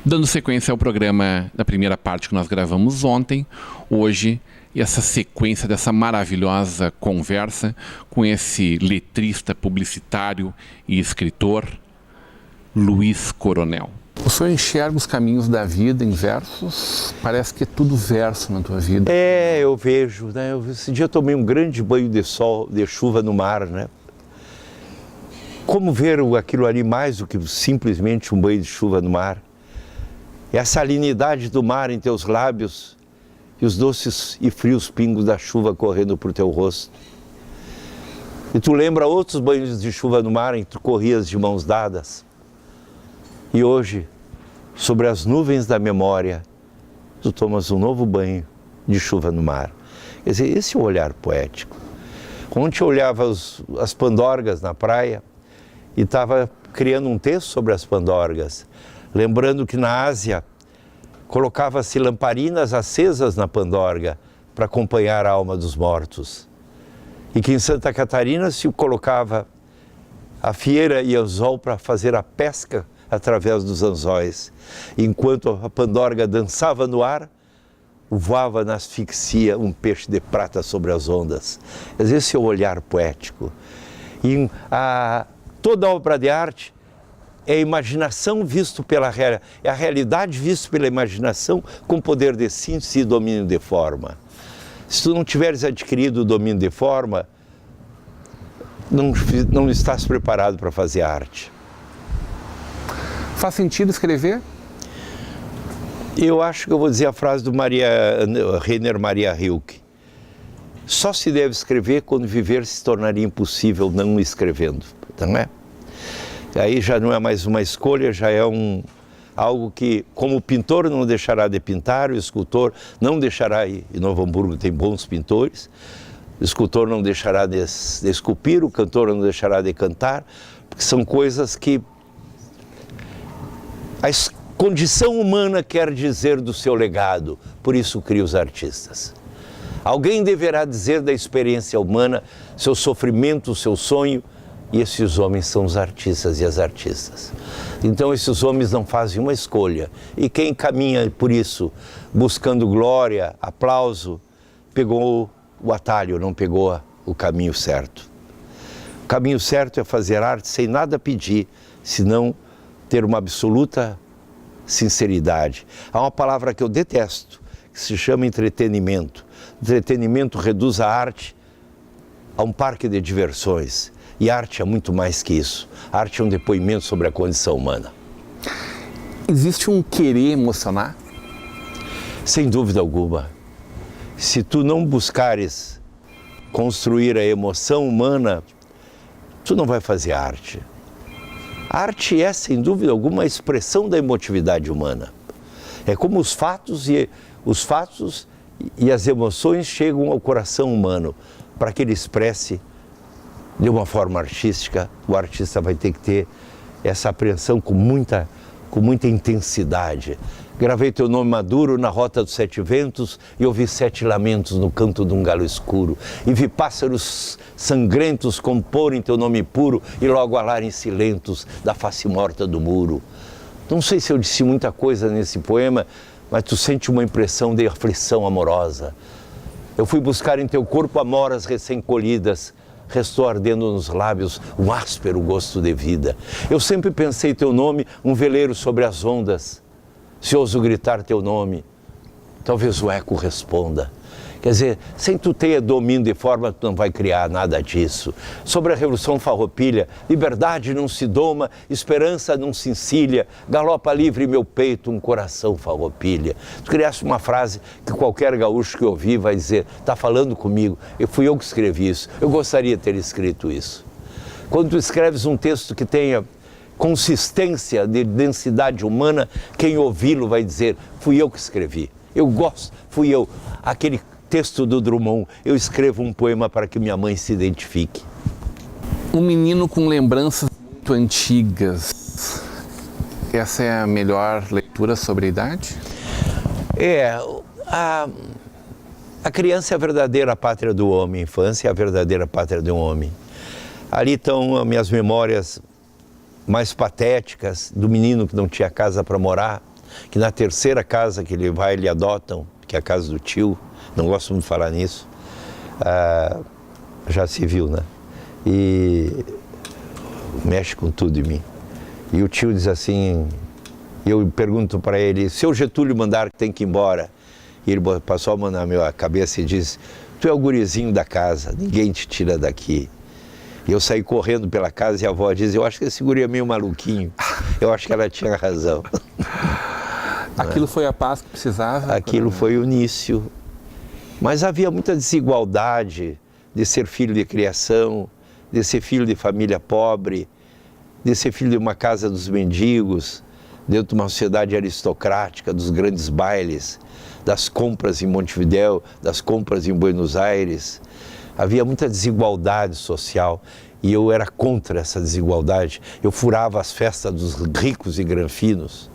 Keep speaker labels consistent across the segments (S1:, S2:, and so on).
S1: Dando sequência ao programa da primeira parte que nós gravamos ontem, hoje, essa sequência dessa maravilhosa conversa com esse letrista, publicitário e escritor, Luiz Coronel. O senhor enxerga os caminhos da vida em versos? Parece que é tudo verso na tua vida.
S2: Eu vejo, né? Esse dia eu tomei um grande banho de sol, de chuva no mar, né? Como ver aquilo ali mais do que simplesmente um banho de chuva no mar? É a salinidade do mar em teus lábios e os doces e frios pingos da chuva correndo por teu rosto. E tu lembra outros banhos de chuva no mar em que tu corrias de mãos dadas. E hoje, sobre as nuvens da memória, tu tomas um novo banho de chuva no mar. Quer dizer, esse é o olhar poético. Ontem eu olhava as pandorgas na praia e estava criando um texto sobre as pandorgas. Lembrando que na Ásia colocava-se lamparinas acesas na pandorga para acompanhar a alma dos mortos. E que em Santa Catarina se colocava a fieira e anzol para fazer a pesca através dos anzóis. Enquanto a pandorga dançava no ar, voava na asfixia um peixe de prata sobre as ondas. Esse é o olhar poético. E toda obra de arte é a imaginação visto pela realidade, é a realidade vista pela imaginação com poder de síntese e domínio de forma. Se tu não tiveres adquirido o domínio de forma, não estás preparado para fazer arte.
S1: Faz sentido escrever?
S2: Eu acho que eu vou dizer a frase do Rainer Maria Rilke. Só se deve escrever quando viver se tornaria impossível não escrevendo, não é? Aí já não é mais uma escolha, já é algo que, como o pintor não deixará de pintar, o escultor não deixará, e Novo Hamburgo tem bons pintores, o escultor não deixará de esculpir, o cantor não deixará de cantar, porque são coisas que a condição humana quer dizer do seu legado, por isso cria os artistas. Alguém deverá dizer da experiência humana, seu sofrimento, seu sonho, e esses homens são os artistas e as artistas. Então esses homens não fazem uma escolha. E quem caminha por isso, buscando glória, aplauso, pegou o atalho, não pegou o caminho certo. O caminho certo é fazer arte sem nada pedir, senão ter uma absoluta sinceridade. Há uma palavra que eu detesto, que se chama entretenimento. Entretenimento reduz a arte a um parque de diversões. E arte é muito mais que isso. A arte é um depoimento sobre a condição humana.
S1: Existe um querer emocionar?
S2: Sem dúvida alguma. Se tu não buscares construir a emoção humana, tu não vai fazer arte. A arte é, sem dúvida alguma, a expressão da emotividade humana. É como os fatos e as emoções chegam ao coração humano para que ele expresse de uma forma artística. O artista vai ter que ter essa apreensão com muita intensidade. Gravei teu nome maduro na rota dos 7 ventos e ouvi 7 lamentos no canto de um galo escuro. E vi pássaros sangrentos comporem teu nome puro e logo alarem silentos da face morta do muro. Não sei se eu disse muita coisa nesse poema, mas tu sente uma impressão de aflição amorosa. Eu fui buscar em teu corpo amoras recém-colhidas, restou ardendo nos lábios um áspero gosto de vida. Eu sempre pensei teu nome, um veleiro sobre as ondas. Se ouso gritar teu nome, talvez o eco responda. Quer dizer, sem tu ter domínio de forma, tu não vai criar nada disso. Sobre a Revolução Farroupilha, liberdade não se doma, esperança não se encilha, galopa livre meu peito, um coração farroupilha. Tu criaste uma frase que qualquer gaúcho que ouvir vai dizer, tá falando comigo, fui eu que escrevi isso, eu gostaria de ter escrito isso. Quando tu escreves um texto que tenha consistência de densidade humana, quem ouvi-lo vai dizer, fui eu que escrevi. Eu gosto, fui eu, aquele texto do Drummond, eu escrevo um poema para que minha mãe se identifique.
S1: Um menino com lembranças muito antigas. Essa é a melhor leitura sobre a idade?
S2: A criança é a verdadeira pátria do homem, a infância é a verdadeira pátria do homem. Ali estão as minhas memórias mais patéticas do menino que não tinha casa para morar, que na terceira casa que ele vai, ele adotam, que é a casa do tio, não gosto muito de falar nisso, já se viu, né? E mexe com tudo em mim. E o tio diz assim, eu pergunto para ele, seu Getúlio mandar que tem que ir embora. E ele passou a mão na minha cabeça e disse, tu é o gurizinho da casa, ninguém te tira daqui. E eu saí correndo pela casa e a avó diz, eu acho que esse guri é meio maluquinho. Eu acho que ela tinha razão.
S1: Aquilo foi a paz que precisava?
S2: Aquilo foi o início. Mas havia muita desigualdade de ser filho de criação, de ser filho de família pobre, de ser filho de uma casa dos mendigos, dentro de uma sociedade aristocrática, dos grandes bailes, das compras em Montevidéu, das compras em Buenos Aires. Havia muita desigualdade social e eu era contra essa desigualdade. Eu furava as festas dos ricos e granfinos.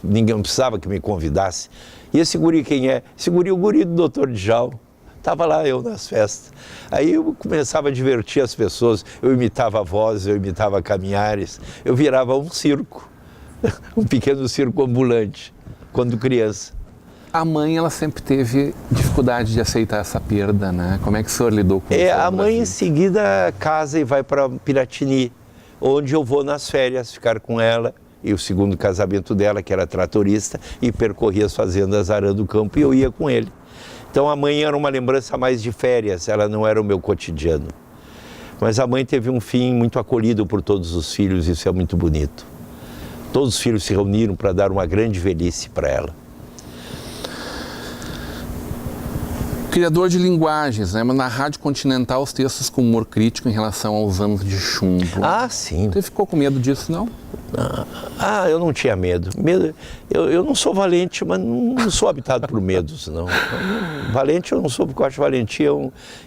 S2: Ninguém precisava que me convidasse. E esse guri quem é? Esse guri é o guri do Dr. Djalma. Estava lá eu nas festas. Aí eu começava a divertir as pessoas. Eu imitava vozes, eu imitava caminhares. Eu virava um circo, um pequeno circo ambulante, quando criança.
S1: A mãe, ela sempre teve dificuldade de aceitar essa perda, né? Como é que o senhor lidou com isso?
S2: A mãe em seguida casa e vai para Piratini, onde eu vou nas férias ficar com ela. E o segundo casamento dela, que era tratorista, e percorria as fazendas arando o campo e eu ia com ele. Então a mãe era uma lembrança mais de férias, ela não era o meu cotidiano. Mas a mãe teve um fim muito acolhido por todos os filhos, isso é muito bonito. Todos os filhos se reuniram para dar uma grande velhice para ela.
S1: Criador de linguagens, né? Mas na Rádio Continental os textos com humor crítico em relação aos anos de chumbo.
S2: Ah, sim.
S1: Você ficou com medo disso, não?
S2: Eu não tinha medo. Eu não sou valente, mas não sou habitado por medos, não. Valente eu não sou, porque eu acho que valentia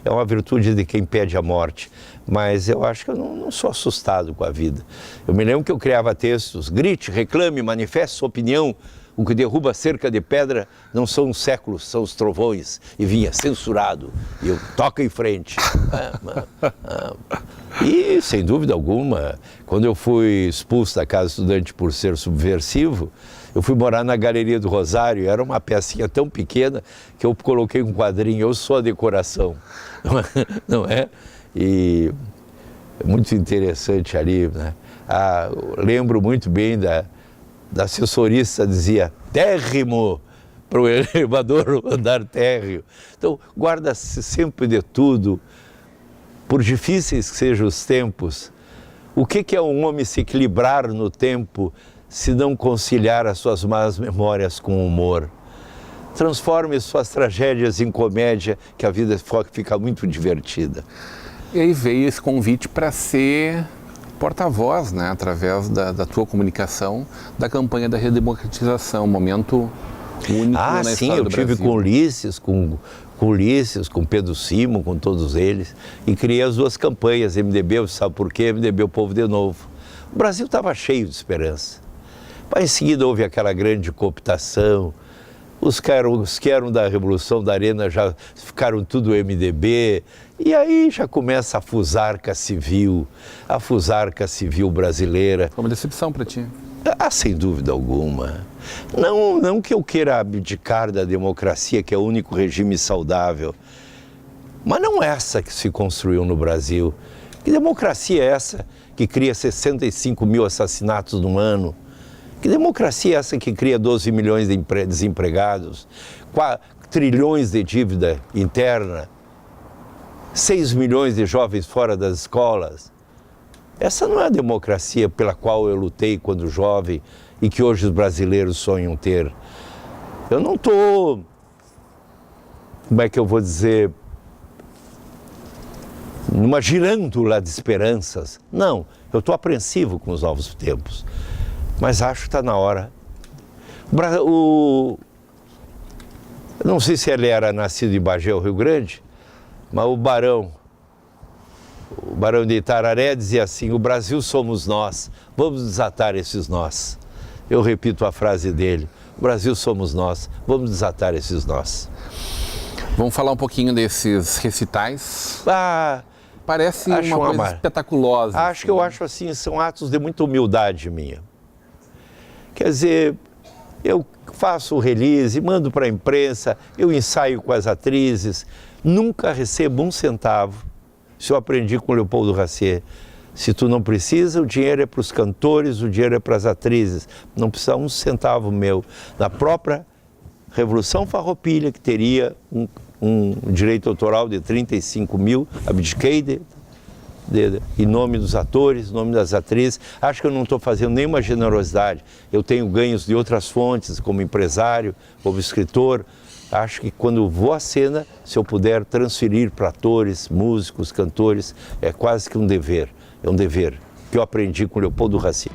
S2: é uma virtude de quem pede a morte. Mas eu acho que eu não sou assustado com a vida. Eu me lembro que eu criava textos, grite, reclame, manifeste sua opinião. O que derruba cerca de pedra não são os séculos, são os trovões. E vinha censurado. E eu toco em frente. E, sem dúvida alguma, quando eu fui expulso da Casa Estudante por ser subversivo, eu fui morar na Galeria do Rosário. Era uma pecinha tão pequena que eu coloquei um quadrinho, eu sou a decoração. Não é? E é muito interessante ali, né? Lembro muito bem da assessorista, dizia térrimo para o elevador andar térreo. Então, guarda-se sempre de tudo, por difíceis que sejam os tempos. O que é um homem se equilibrar no tempo se não conciliar as suas más memórias com humor? Transforme suas tragédias em comédia, que a vida fica muito divertida.
S1: E aí veio esse convite para ser porta-voz, né, através da tua comunicação, da campanha da redemocratização, um momento único na história do Brasil.
S2: Sim, eu tive com Ulisses, com Pedro Simon, com todos eles, e criei as duas campanhas, MDB, sabe por quê? MDB, o povo de novo. O Brasil estava cheio de esperança. Mas em seguida houve aquela grande cooptação, os que eram da Revolução da Arena já ficaram tudo MDB, e aí já começa a fusarca civil brasileira.
S1: Foi uma decepção para ti?
S2: Sem dúvida alguma. Não que eu queira abdicar da democracia, que é o único regime saudável, mas não essa que se construiu no Brasil. Que democracia é essa que cria 65 mil assassinatos no ano? Que democracia é essa que cria 12 milhões de desempregados, 4 trilhões de dívida interna, 6 milhões de jovens fora das escolas? Essa não é a democracia pela qual eu lutei quando jovem e que hoje os brasileiros sonham ter. Eu não estou, como é que eu vou dizer, numa girândula de esperanças. Não, eu estou apreensivo com os novos tempos. Mas acho que está na hora. Não sei se ele era nascido em Bagé, Rio Grande, mas o Barão de Itararé dizia assim: o Brasil somos nós, vamos desatar esses nós. Eu repito a frase dele: o Brasil somos nós, vamos desatar esses nós.
S1: Vamos falar um pouquinho desses recitais? Parece uma coisa espetaculosa.
S2: Eu acho assim, são atos de muita humildade minha. Quer dizer, eu faço o release, mando para a imprensa, eu ensaio com as atrizes, nunca recebo um centavo. Isso eu aprendi com o Leopoldo Racier. Se tu não precisa, o dinheiro é para os cantores, o dinheiro é para as atrizes. Não precisa um centavo meu. Na própria Revolução Farroupilha, que teria um direito autoral de 35 mil, abdiquei em nome dos atores, em nome das atrizes. Acho que eu não estou fazendo nenhuma generosidade. Eu tenho ganhos de outras fontes, como empresário, como escritor. Acho que quando vou à cena, se eu puder transferir para atores, músicos, cantores, é quase que um dever. É um dever que eu aprendi com Leopoldo Racier.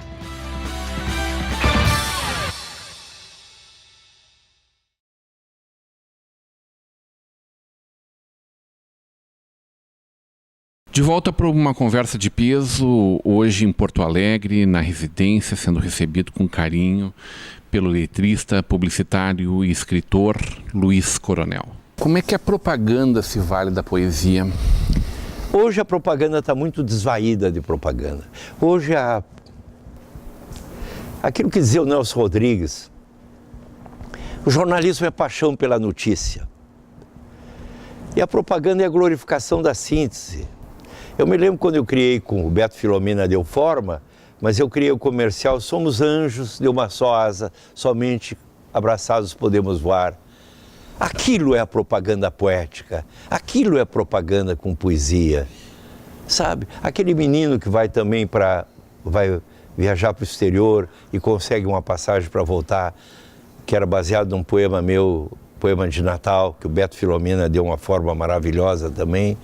S1: De volta para uma conversa de peso, hoje em Porto Alegre, na residência, sendo recebido com carinho pelo letrista, publicitário e escritor Luiz Coronel. Como é que a propaganda se vale da poesia?
S2: Hoje a propaganda está muito desvaída de propaganda. Hoje aquilo que dizia o Nelson Rodrigues, o jornalismo é paixão pela notícia. E a propaganda é a glorificação da síntese. Eu me lembro quando eu criei com o Beto Filomena Deu Forma, mas eu criei o comercial Somos anjos de uma só asa, somente abraçados podemos voar. Aquilo é a propaganda poética, aquilo é a propaganda com poesia, sabe? Aquele menino que vai também vai viajar para o exterior e consegue uma passagem para voltar, que era baseado num poema meu, poema de Natal, que o Beto Filomena deu uma forma maravilhosa também.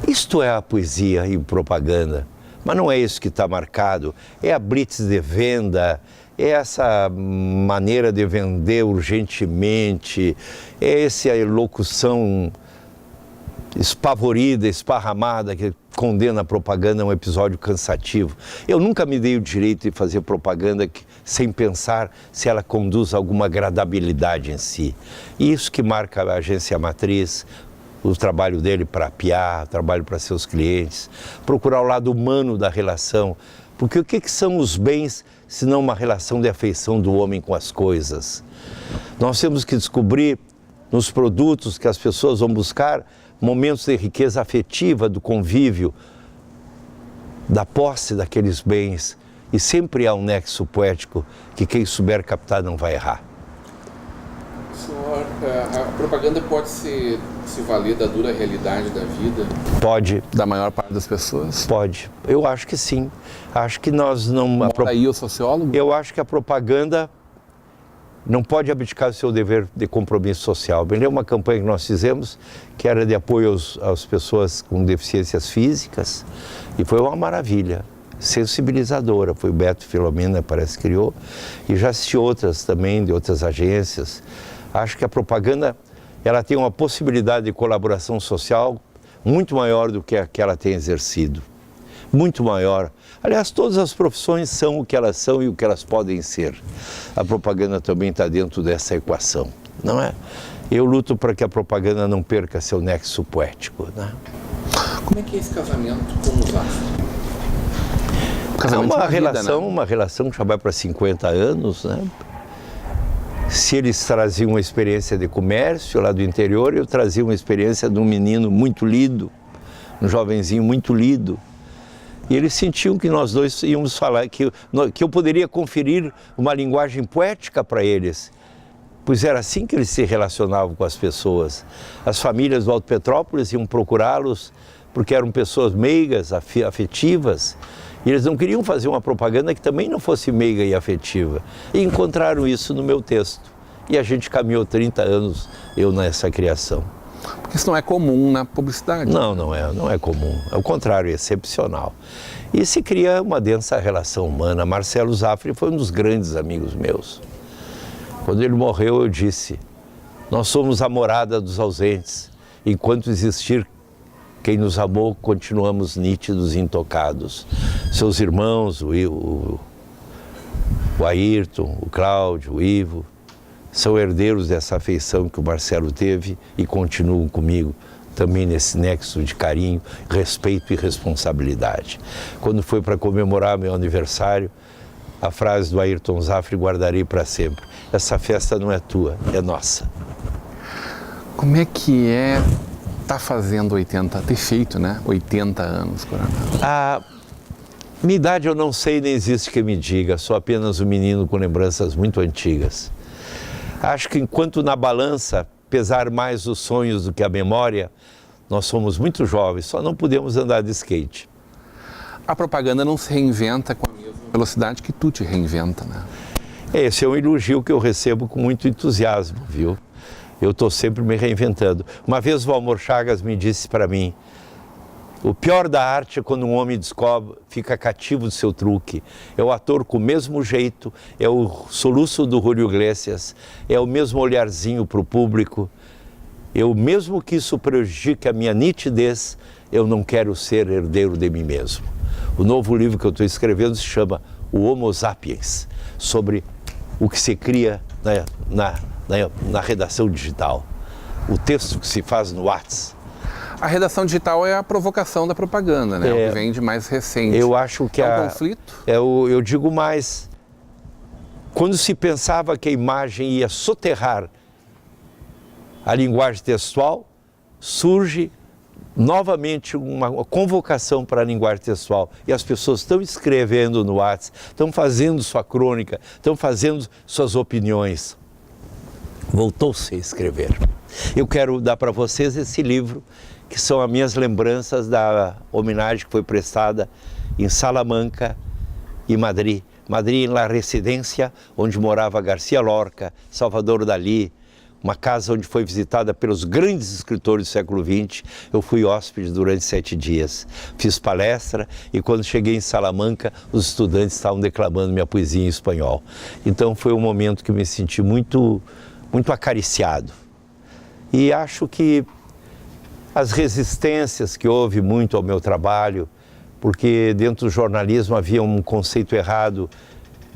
S2: Isto é a poesia e propaganda, mas não é isso que está marcado, é a blitz de venda, é essa maneira de vender urgentemente, é essa locução espavorida, esparramada, que condena a propaganda, é um episódio cansativo. Eu nunca me dei o direito de fazer propaganda sem pensar se ela conduz a alguma agradabilidade em si. E isso que marca a agência matriz, o trabalho dele para apiar, o trabalho para seus clientes, procurar o lado humano da relação. Porque o que são os bens, se não uma relação de afeição do homem com as coisas? Nós temos que descobrir nos produtos que as pessoas vão buscar momentos de riqueza afetiva, do convívio, da posse daqueles bens. E sempre há um nexo poético que quem souber captar não vai errar.
S1: Senhor, a propaganda pode se valer da dura realidade da vida?
S2: Pode.
S1: Da maior parte das pessoas?
S2: Pode. Eu acho que sim. Acho que nós não...
S1: Mora aí o sociólogo?
S2: Eu acho que a propaganda não pode abdicar do seu dever de compromisso social. Me lembro uma campanha que nós fizemos, que era de apoio às pessoas com deficiências físicas, e foi uma maravilha, sensibilizadora. Foi o Beto Filomena, parece, que criou, e já assisti outras também, de outras agências. Acho que a propaganda, ela tem uma possibilidade de colaboração social muito maior do que a que ela tem exercido. Muito maior. Aliás, todas as profissões são o que elas são e o que elas podem ser. A propaganda também está dentro dessa equação, não é? Eu luto para que a propaganda não perca seu nexo poético, né?
S1: Como é que é esse casamento com os astros?
S2: É uma relação que já vai para 50 anos, né? Se eles traziam uma experiência de comércio lá do interior, eu trazia uma experiência de um menino muito lido, um jovenzinho muito lido. E eles sentiam que nós dois íamos falar, que eu poderia conferir uma linguagem poética para eles, pois era assim que eles se relacionavam com as pessoas. As famílias do Alto Petrópolis iam procurá-los porque eram pessoas meigas, afetivas, e eles não queriam fazer uma propaganda que também não fosse meiga e afetiva. E encontraram isso no meu texto. E a gente caminhou 30 anos, eu nessa criação.
S1: Porque isso não é comum na publicidade.
S2: Não é comum. Ao contrário, é excepcional. E se cria uma densa relação humana. Marcelo Zaffari foi um dos grandes amigos meus. Quando ele morreu, eu disse, Nós somos a morada dos ausentes. Enquanto existir quem nos amou, continuamos nítidos e intocados. Seus irmãos, o Ayrton, o Cláudio, o Ivo, são herdeiros dessa afeição que o Marcelo teve e continuam comigo também nesse nexo de carinho, respeito e responsabilidade. Quando foi para comemorar meu aniversário, a frase do Ayrton Zafre guardarei para sempre: essa festa não é tua, é nossa.
S1: Como é que é tá fazendo 80, ter feito, né, 80 anos, Coronel?
S2: A minha idade eu não sei, nem existe que me diga, sou apenas um menino com lembranças muito antigas. Acho que enquanto na balança pesar mais os sonhos do que a memória, nós somos muito jovens, só não podemos andar de skate.
S1: A propaganda não se reinventa com a mesma velocidade que tu te reinventa, né?
S2: Esse é um elogio que eu recebo com muito entusiasmo, viu? Eu estou sempre me reinventando. Uma vez o Valmor Chagas me disse para mim: o pior da arte é quando um homem descobre, fica cativo do seu truque. É o ator com o mesmo jeito, é o soluço do Julio Iglesias, é o mesmo olharzinho para o público. Eu, mesmo que isso prejudique a minha nitidez, eu não quero ser herdeiro de mim mesmo. O novo livro que eu estou escrevendo se chama O Homo Sapiens, sobre o que se cria na redação digital, o texto que se faz no WhatsApp.
S1: A redação digital é a provocação da propaganda, né? O que vem de mais recente.
S2: Eu acho que
S1: é um conflito?
S2: Eu digo mais, quando se pensava que a imagem ia soterrar a linguagem textual, surge novamente uma convocação para a linguagem textual. E as pessoas estão escrevendo no WhatsApp, estão fazendo sua crônica, estão fazendo suas opiniões. Voltou-se a escrever. Eu quero dar para vocês esse livro, que são as minhas lembranças da homenagem que foi prestada em Salamanca e Madrid. Madrid, na residência onde morava Garcia Lorca, Salvador Dalí, uma casa onde foi visitada pelos grandes escritores do século XX. Eu fui hóspede durante 7 dias. Fiz palestra e quando cheguei em Salamanca, os estudantes estavam declamando minha poesia em espanhol. Então foi um momento que me senti muito acariciado. E acho que as resistências que houve muito ao meu trabalho, porque dentro do jornalismo havia um conceito errado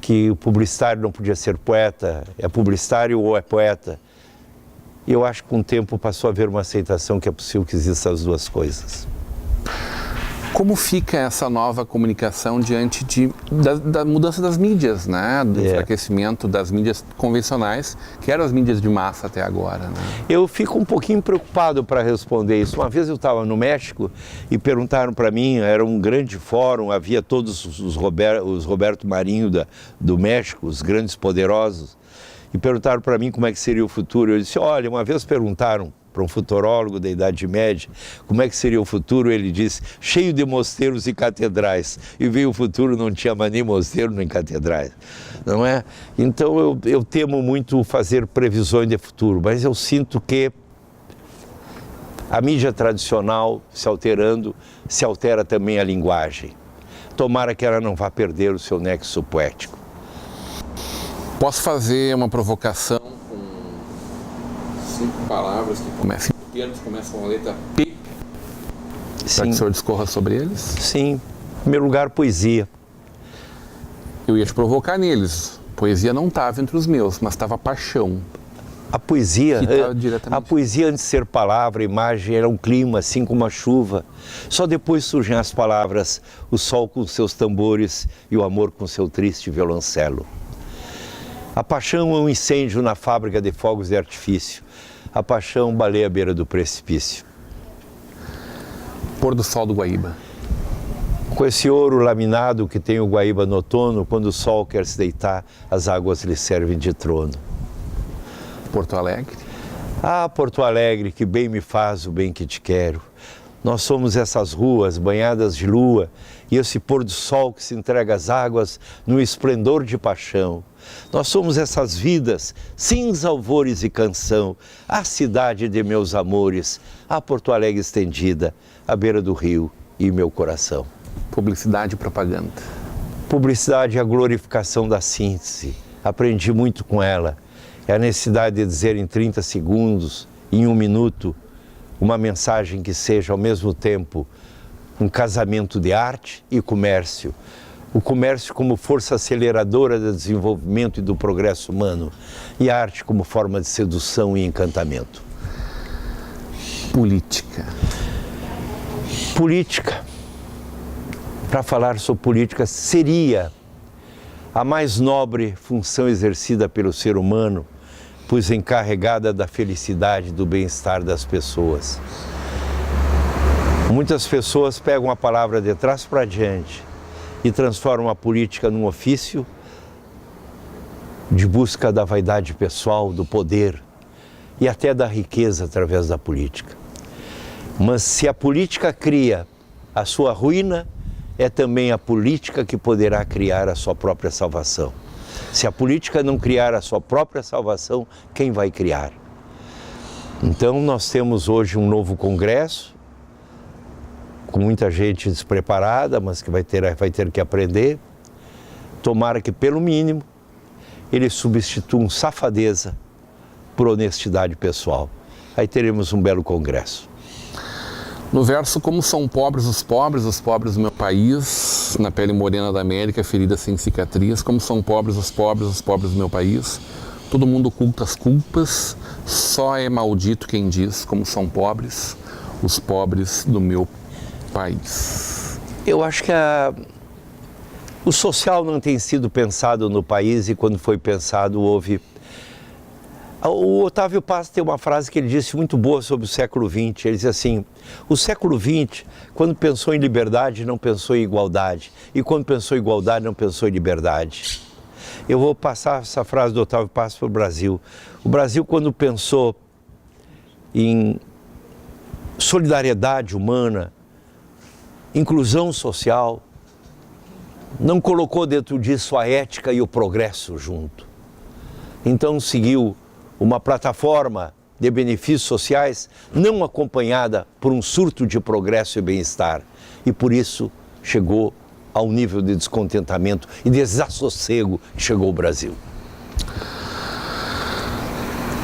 S2: que o publicitário não podia ser poeta, é publicitário ou é poeta. E eu acho que com o tempo passou a haver uma aceitação que é possível que existam as duas coisas.
S1: Como fica essa nova comunicação diante da mudança das mídias, né? Do enfraquecimento das mídias convencionais, que eram as mídias de massa até agora, né?
S2: Eu fico um pouquinho preocupado para responder isso. Uma vez eu estava no México e perguntaram para mim, era um grande fórum, havia todos os Roberto Marinho do México, os grandes poderosos, e perguntaram para mim como é que seria o futuro. Eu disse: olha, uma vez perguntaram para um futurólogo da Idade Média como é que seria o futuro, ele disse: cheio de mosteiros e catedrais. E veio o futuro, não tinha mais nem mosteiro nem catedrais, não é? Então eu temo muito fazer previsões de futuro, mas eu sinto que a mídia tradicional se alterando, se altera também a linguagem. Tomara que ela não vá perder o seu nexo poético.
S1: Posso fazer uma provocação com 5 palavras que começam com a letra P? Para que o senhor discorra sobre eles?
S2: Sim. Em primeiro lugar, poesia.
S1: Eu ia te provocar neles. Poesia não estava entre os meus, mas estava paixão.
S2: A poesia, antes de ser palavra, imagem, era um clima, assim como a chuva. Só depois surgem as palavras: o sol com seus tambores e o amor com seu triste violoncelo. A paixão é um incêndio na fábrica de fogos de artifício. A paixão baleia à beira do precipício.
S1: Pôr do sol do Guaíba.
S2: Com esse ouro laminado que tem o Guaíba no outono, quando o sol quer se deitar, as águas lhe servem de trono.
S1: Porto Alegre.
S2: Ah, Porto Alegre, que bem me faz o bem que te quero. Nós somos essas ruas banhadas de lua e esse pôr do sol que se entrega às águas no esplendor de paixão. Nós somos essas vidas, cinza, alvores e canção, a cidade de meus amores, a Porto Alegre estendida, à beira do rio e meu coração.
S1: Publicidade e propaganda.
S2: Publicidade é a glorificação da síntese. Aprendi muito com ela. É a necessidade de dizer em 30 segundos, em 1 minuto, uma mensagem que seja ao mesmo tempo um casamento de arte e comércio. O comércio como força aceleradora do desenvolvimento e do progresso humano, e a arte como forma de sedução e encantamento.
S1: Política.
S2: Política, para falar sobre política, seria a mais nobre função exercida pelo ser humano, pois encarregada da felicidade e do bem-estar das pessoas. Muitas pessoas pegam a palavra de trás para diante e transformam a política num ofício de busca da vaidade pessoal, do poder e até da riqueza através da política. Mas se a política cria a sua ruína, é também a política que poderá criar a sua própria salvação. Se a política não criar a sua própria salvação, quem vai criar? Então nós temos hoje um novo congresso, com muita gente despreparada, mas que vai ter que aprender. Tomara que, pelo mínimo, eles substituam safadeza por honestidade pessoal. Aí teremos um belo congresso.
S1: No verso, como são pobres os pobres do meu país, na pele morena da América, ferida sem cicatriz, como são pobres os pobres do meu país, todo mundo oculta as culpas, só é maldito quem diz como são pobres os pobres do meu país.
S2: Eu acho que o social não tem sido pensado no país, e quando foi pensado houve... O Otávio Paz tem uma frase que ele disse muito boa sobre o século XX. Ele diz assim: o século XX, quando pensou em liberdade, não pensou em igualdade. E quando pensou em igualdade, não pensou em liberdade. Eu vou passar essa frase do Otávio Paz para o Brasil. O Brasil, quando pensou em solidariedade humana, inclusão social, não colocou dentro disso a ética e o progresso junto. Então seguiu uma plataforma de benefícios sociais não acompanhada por um surto de progresso e bem-estar. E por isso chegou ao nível de descontentamento e desassossego que chegou o Brasil.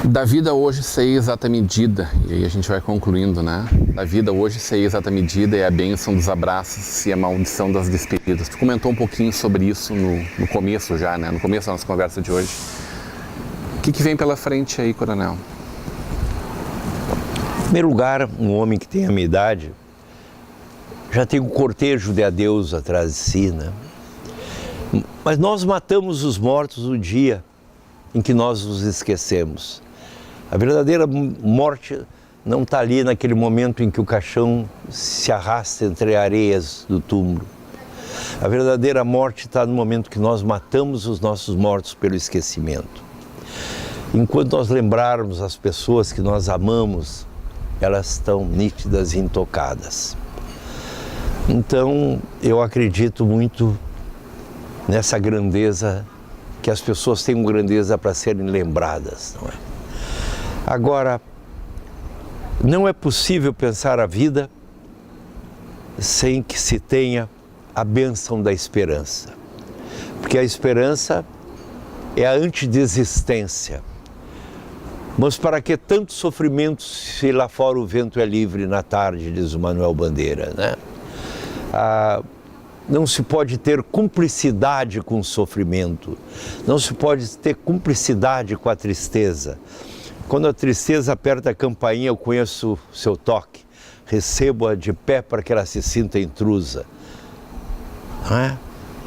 S1: Da vida hoje sei exata medida, e aí a gente vai concluindo, né? Da vida hoje sei exata medida é a bênção dos abraços e a maldição das despedidas. Tu comentou um pouquinho sobre isso no começo já, né? No começo da nossa conversa de hoje. O que vem pela frente aí, coronel?
S2: Em primeiro lugar, um homem que tem a minha idade já tem um cortejo de adeus atrás de si, né? Mas nós matamos os mortos no dia em que nós os esquecemos. A verdadeira morte não está ali naquele momento em que o caixão se arrasta entre areias do túmulo. A verdadeira morte está no momento que nós matamos os nossos mortos pelo esquecimento. Enquanto nós lembrarmos as pessoas que nós amamos, elas estão nítidas e intocadas. Então, eu acredito muito nessa grandeza, que as pessoas têm uma grandeza para serem lembradas, não é? Agora, não é possível pensar a vida sem que se tenha a bênção da esperança. Porque a esperança é a antidesistência. Mas para que tanto sofrimento se lá fora o vento é livre na tarde, diz o Manuel Bandeira, né? Não se pode ter cumplicidade com o sofrimento, não se pode ter cumplicidade com a tristeza. Quando a tristeza aperta a campainha, eu conheço o seu toque, recebo-a de pé para que ela se sinta intrusa. Não é?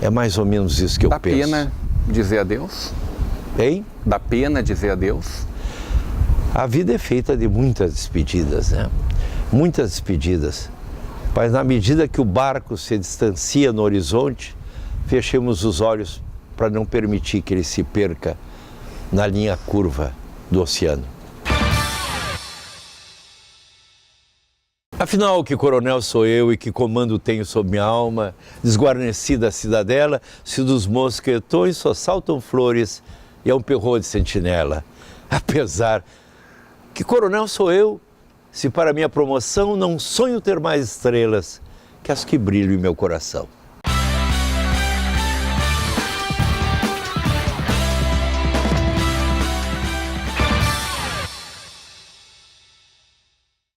S2: É mais ou menos isso que eu penso.
S1: Dá pena dizer adeus?
S2: Hein?
S1: Dá pena dizer adeus?
S2: A vida é feita de muitas despedidas, né? Muitas despedidas. Mas na medida que o barco se distancia no horizonte, fechemos os olhos para não permitir que ele se perca na linha curva do oceano. Afinal, que coronel sou eu e que comando tenho sob minha alma, desguarnecida a cidadela, se dos mosquetões só saltam flores e é um perro de sentinela. Apesar que coronel sou eu, se para minha promoção não sonho ter mais estrelas que as que brilham em meu coração.